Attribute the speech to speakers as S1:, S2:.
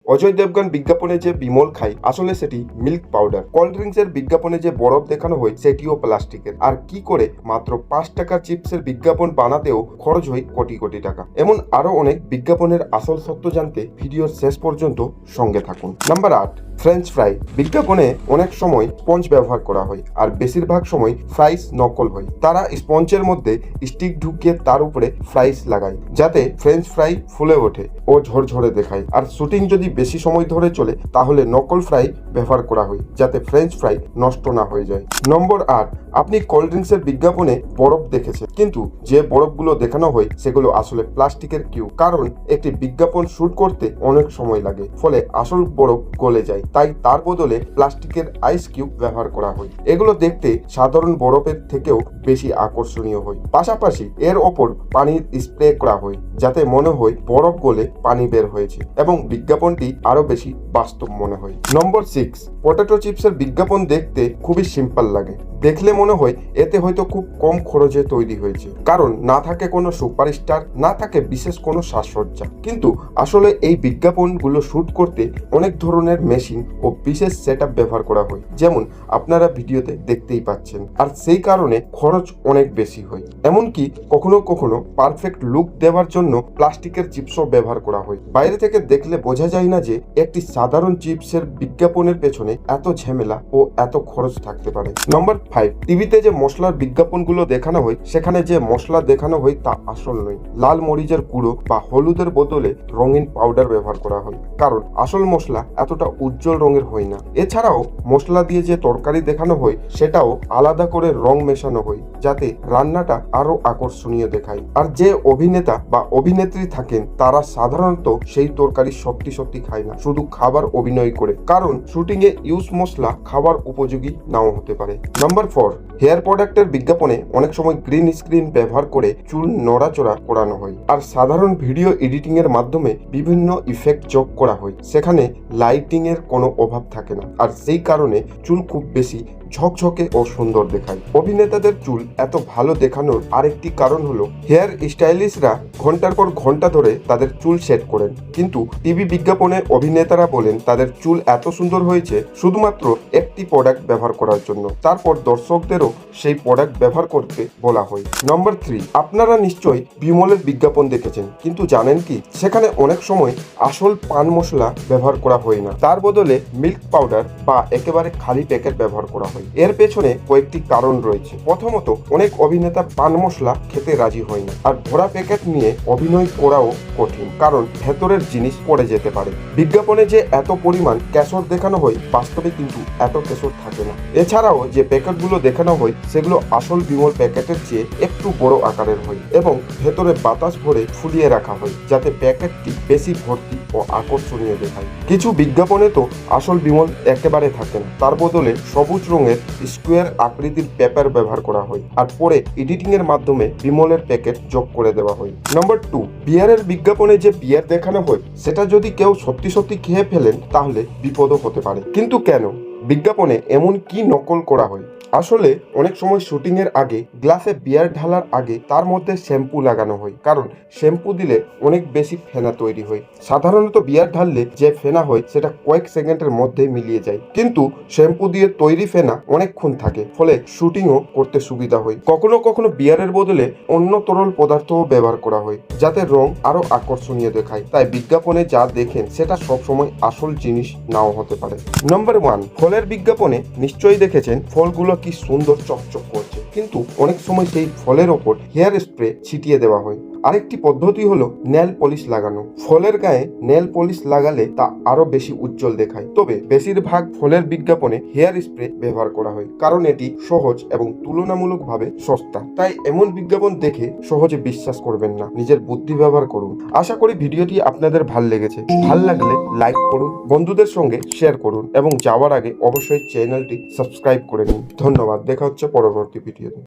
S1: অজয় দেবগন বিজ্ঞাপনে যে বিমল খাই আসলে সেটি মিল্ক পাউডার। কোল্ড ড্রিঙ্কস এর বিজ্ঞাপনে যে বরফ দেখানো হয় সেটিও প্লাস্টিকের। আর কি করে মাত্র 5 টাকার চিপসের বিজ্ঞাপন বানাতেও খরচ হয় কোটি কোটি টাকা। এমন আরো অনেক বিজ্ঞাপনের আসল সত্য জানতে ভিডিওর শেষ পর্যন্ত সঙ্গে থাকুন। Number 8, French fry. বিজ্ঞাপনে অনেক সময় স্পঞ্জ ব্যবহার করা হয় আর বেশিরভাগ সময় ফ্রাইস নকল হয়। তারা স্পঞ্জের মধ্যে স্টিক ঢুকিয়ে তার উপরে ফ্রাইস লাগায় যাতে ফ্রেঞ্চ ফ্রাই ফুলে ওঠে ও ঝরঝরে দেখায়। আর শুটিং যদি বেশি সময় ধরে চলে তাহলে নকল ফ্রাই ব্যবহার করা হয় যাতে ফ্রেঞ্চ ফ্রাই নষ্ট না হয়ে যায়। নম্বর 8, আপনি কোল্ড ড্রিঙ্কস এর বিজ্ঞাপনে বরফ দেখেছেন, কিন্তু যে বরফগুলো দেখানো হয় সেগুলো আসলে প্লাস্টিকের কিউব। কারণ একটি বিজ্ঞাপন শুট করতে অনেক সময় লাগে, ফলে আসল বরফ গলে যায়। তাই তার বদলে প্লাস্টিকের আইস কিউব ব্যবহার করা হয়। এগুলো দেখতে সাধারণ বরফের থেকেও বেশি আকর্ষণীয় হয়। পাশাপাশি এর ওপর পানির স্প্রে করা হয় যাতে মনে হয় বরফ গলে পানি বের হয়েছে এবং বিজ্ঞাপনটি আরো বেশি বাস্তব মনে হয়। নম্বর 6, পটেটো চিপসের বিজ্ঞাপন দেখতে খুবই সিম্পল লাগে। দেখলে মনে হয় এতে হয়তো খুব কম খরচে তৈরি হয়েছে, কারণ না থাকে কোনো সুপারস্টার, না থাকে বিশেষ কোনো সাজসজ্জা। কিন্তু আসলে এই বিজ্ঞাপনগুলো শুট করতে অনেক ধরনের মেশিন ও বিশেষ সেটআপ ব্যবহার করা হয়, যেমন আপনারা ভিডিওতে দেখতেই পাচ্ছেন। আর সেই কারণে খরচ অনেক বেশি হয়। এমনকি কখনো কখনো পারফেক্ট লুক দেওয়ার জন্য প্লাস্টিকের চিপসও ব্যবহার করা হয়। বাইরে থেকে দেখলে বোঝা যায় না যে একটি সাধারণ চিপসের বিজ্ঞাপনের পেছনে এত ঝামেলা ও এত খরচ থাকতে পারে। নম্বর 5, টিভিতে যে মশলার বিজ্ঞাপনগুলো দেখানো হয় সেখানে যে মশলা দেখানো হয় তা আসল নয়। লাল মরিচের গুঁড়ো বা হলুদের বদলে রঙিন পাউডার ব্যবহার করা হয়, কারণ আসল মশলা এতটা উজ্জ্বল রঙের হয় না। এছাড়াও মশলা দিয়ে যে তরকারি দেখানো হয় সেটাও আলাদা করে রং মেশানো হয় যাতে রান্নাটা আরো আকর্ষণীয় দেখায়। আর যে অভিনেতা বা অভিনেত্রী থাকেন তারা সাধারণত সেই তরকারি সত্যি সত্যি খায় না, শুধু খাবার অভিনয় করে, কারণ শুটিং এ ইউজ মশলা খাবার উপযোগী নাও হতে পারে। নম্বর 4, হেয়ার প্রোডাক্টের বিজ্ঞাপনে অনেক সময় গ্রিন স্ক্রিন ব্যবহার করে চুল নড়াচড়া করানো হয়। আর সাধারণ ভিডিও এডিটিং এর মাধ্যমে বিভিন্ন ইফেক্ট যোগ করা হয়, সেখানে লাইটিং এর কোনো অভাব থাকে না। আর সেই কারণে চুল খুব বেশি ঝকঝকে ও সুন্দর দেখায়। অভিনেতাদের চুল এত ভালো দেখানোর আরেকটি কারণ হলো হেয়ার স্টাইলিস্টরা ঘন্টার পর ঘন্টা ধরে তাদের চুল সেট করেন, কিন্তু টিভি বিজ্ঞাপনে অভিনেতারা বলেন তাদের চুল এত সুন্দর হয়েছে শুধুমাত্র একটি প্রোডাক্ট ব্যবহার করার জন্য। তারপর দর্শকদেরও সেই প্রোডাক্ট ব্যবহার করতে বলা হয়। নম্বর 3, আপনারা নিশ্চয়ই বিমলের বিজ্ঞাপন দেখেছেন, কিন্তু জানেন কি সেখানে অনেক সময় আসল পান মশলা ব্যবহার করা হয় না, তার বদলে মিল্ক পাউডার বা একেবারে খালি প্যাকেট ব্যবহার করা হয়। এর পেছনে কয়েকটি কারণ রয়েছে। প্রথমত, অনেক অভিনেতা পান মশলা খেতে রাজি হয় না, আর ভরা প্যাকেট নিয়ে অভিনয় করাও কঠিন, কারণ ভেতরের জিনিস পড়ে যেতে পারে। বিজ্ঞাপনে যে এত পরিমাণ কেশর দেখানো হয় বাস্তবে কিন্তু এত কেশর থাকে না। এছাড়াও যে প্যাকেটগুলো দেখানো হয় সেগুলো আসল বিমল প্যাকেটের চেয়ে একটু বড় আকারের হয় এবং ভেতরে বাতাস ভরে ফুলিয়ে রাখা হয় যাতে প্যাকেটটি বেশি ভর্তি ও আকর্ষণীয় দেখায়। কিছু বিজ্ঞাপনে তো আসল বিমল একেবারে থাকে না, তার বদলে সবুজ রঙের স্কোয়ার আকৃতির পেপার ব্যবহার করা হয় আর পরে এডিটিং এর মাধ্যমে বিমলের প্যাকেট যোগ করে দেওয়া হয়। নম্বর 2, বিয়ারের বিজ্ঞাপনে যে বিয়ার দেখানো হয় সেটা যদি কেউ সত্যি সত্যি খেয়ে ফেলেন তাহলে বিপদও হতে পারে। কিন্তু কেন বিজ্ঞাপনে এমন কি নকল করা হয়? আসলে অনেক সময় শুটিং এর আগে গ্লাসে বিয়ার ঢালার আগে তার মধ্যে শ্যাম্পু লাগানো হয়, কারণ শ্যাম্পু দিলে অনেক বেশি ফেনা তৈরি হয়। সাধারণত বিয়ার ঢাললে যে ফেনা হয় সেটা কয়েক সেকেন্ডের মধ্যে মিলিয়ে যায়, কিন্তু শ্যাম্পু দিয়ে তৈরি ফেনা অনেকক্ষণ থাকে, ফলে শুটিংও করতে সুবিধা হয়। কখনো কখনো বিয়ারের বদলে অন্য তরল পদার্থও ব্যবহার করা হয় যাতে রং আরো আকর্ষণীয় দেখায়। তাই বিজ্ঞাপনে যা দেখেন সেটা সবসময় আসল জিনিস নাও হতে পারে। নম্বর 1, ফলের বিজ্ঞাপনে নিশ্চয়ই দেখেছেন ফলগুলো কি সুন্দর চকচক করছে, কিন্তু অনেক সময় সেই ফলের ওপর হেয়ার স্প্রে ছিটিয়ে দেওয়া হয়। আরেকটি পদ্ধতি হলো নেল পলিশ লাগানো। ফলের গায়ে নেল পলিশ লাগালে তা আরো বেশি উজ্জ্বল দেখায়। তবে বেশিরভাগ ফলের বিজ্ঞাপনে হেয়ার স্প্রে ব্যবহার করা হয়, কারণ এটি সহজ এবং তুলনামূলকভাবে সস্তা। তাই এমন বিজ্ঞাপন দেখে সহজে বিশ্বাস করবেন না, নিজের বুদ্ধি ব্যবহার করুন। আশা করি ভিডিওটি আপনাদের ভাল লেগেছে। ভাল লাগলে লাইক করুন, বন্ধুদের সঙ্গে শেয়ার করুন এবং যাওয়ার আগে অবশ্যই চ্যানেলটি সাবস্ক্রাইব করে নিন। ধন্যবাদ। দেখা হচ্ছে পরবর্তী ভিডিওতে।